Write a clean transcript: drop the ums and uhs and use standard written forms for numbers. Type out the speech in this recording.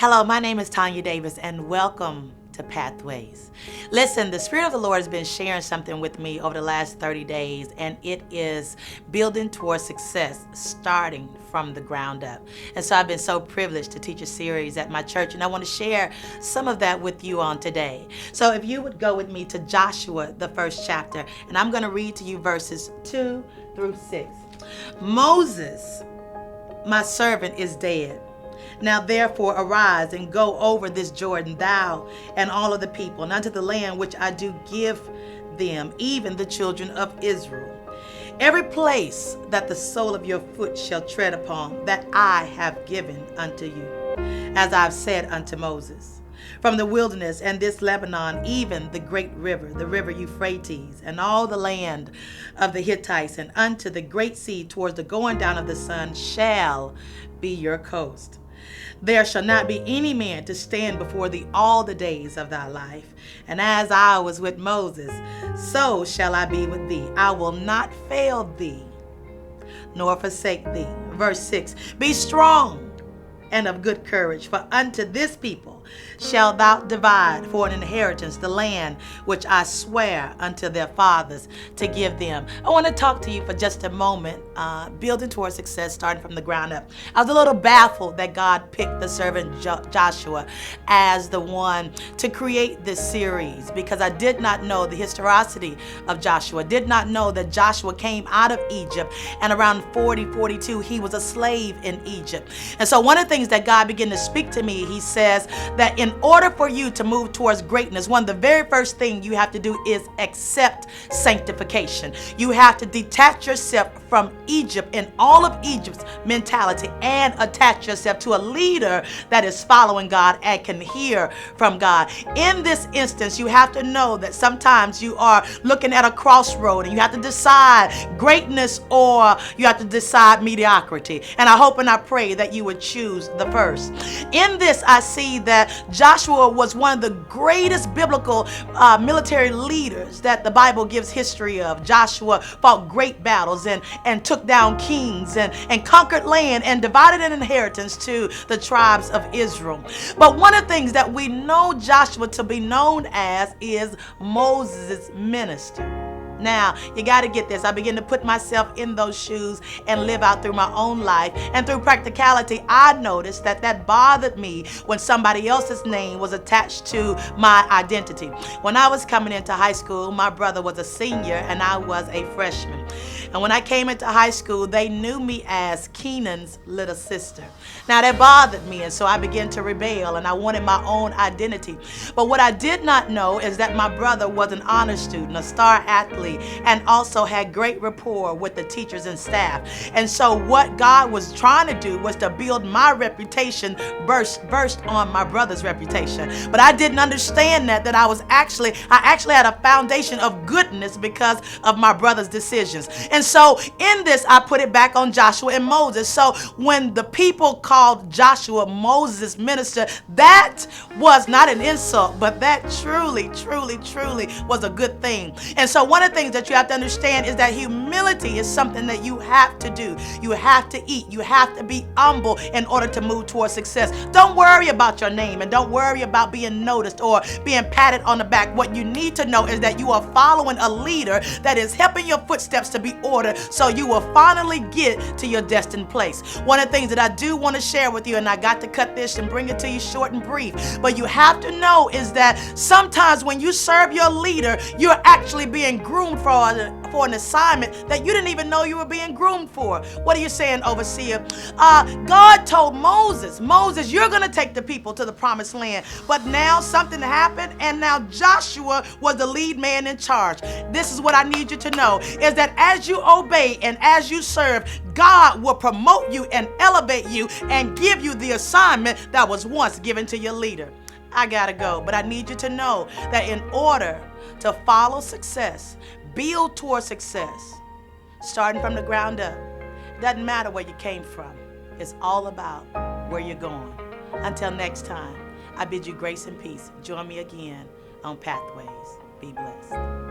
Hello, my name is Tonya Davis, and welcome to Pathways. Listen, the Spirit of the Lord has been sharing something with me over the last 30 days, and it is building towards success, starting from the ground up. And so I've been so privileged to teach a series at my church, and I want to share some of that with you on today. So if you would go with me to Joshua, the first chapter, and I'm going to read to you verses 2 through 6. Moses, my servant, is dead. Now therefore arise and go over this Jordan, thou and all of the people, and unto the land which I do give them, even the children of Israel. Every place that the sole of your foot shall tread upon, that I have given unto you, as I have said unto Moses. From the wilderness and this Lebanon, even the great river, the river Euphrates, and all the land of the Hittites, and unto the great sea towards the going down of the sun, shall be your coast. There shall not be any man to stand before thee all the days of thy life. And as I was with Moses, so shall I be with thee. I will not fail thee, nor forsake thee. Verse 6, be strong and of good courage, for unto this people shalt thou divide for an inheritance the land which I swear unto their fathers to give them. I want to talk to you for just a moment, building towards success, starting from the ground up. I was a little baffled that God picked the servant Joshua as the one to create this series, because I did not know the historicity of Joshua, did not know that Joshua came out of Egypt, and around 42, he was a slave in Egypt. And so one of the things that God began to speak to me, he says that in order for you to move towards greatness, one of the very first things you have to do is accept sanctification. You have to detach yourself from Egypt and all of Egypt's mentality and attach yourself to a leader that is following God and can hear from God. In this instance, you have to know that sometimes you are looking at a crossroad and you have to decide greatness or you have to decide mediocrity. And I hope and I pray that you would choose the first. In this, I see that Joshua was one of the greatest biblical military leaders that the Bible gives history of. Joshua fought great battles and took down kings and conquered land and divided an inheritance to the tribes of Israel. But one of the things that we know Joshua to be known as is Moses' minister. Now, you got to get this. I begin to put myself in those shoes and live out through my own life. And through practicality, I noticed that bothered me when somebody else's name was attached to my identity. When I was coming into high school, my brother was a senior and I was a freshman. And when I came into high school, they knew me as Keenan's little sister. Now, that bothered me, and so I began to rebel, and I wanted my own identity. But what I did not know is that my brother was an honor student, a star athlete, and also had great rapport with the teachers and staff. And so what God was trying to do was to build my reputation first on my brother's reputation. But I didn't understand that I actually had a foundation of goodness because of my brother's decisions. And so in this, I put it back on Joshua and Moses. So when the people called Joshua Moses' minister, that was not an insult, but that truly was a good thing. And so one of the things that you have to understand is that humility is something that you have to do. You have to eat. You have to be humble in order to move towards success. Don't worry about your name and don't worry about being noticed or being patted on the back. What you need to know is that you are following a leader that is helping your footsteps to be ordered, so you will finally get to your destined place. One of the things that I do want to share with you, and I got to cut this and bring it to you short and brief, but you have to know is that sometimes when you serve your leader, you're actually being groomed for an assignment that you didn't even know you were being groomed for. What are you saying, overseer? God told Moses, you're going to take the people to the promised land. But now something happened, and now Joshua was the lead man in charge. This is what I need you to know, is that as you obey and as you serve, God will promote you and elevate you and give you the assignment that was once given to your leader. I gotta go, but I need you to know that in order to follow success, build towards success, starting from the ground up, it doesn't matter where you came from. It's all about where you're going. Until next time, I bid you grace and peace. Join me again on Pathways. Be blessed.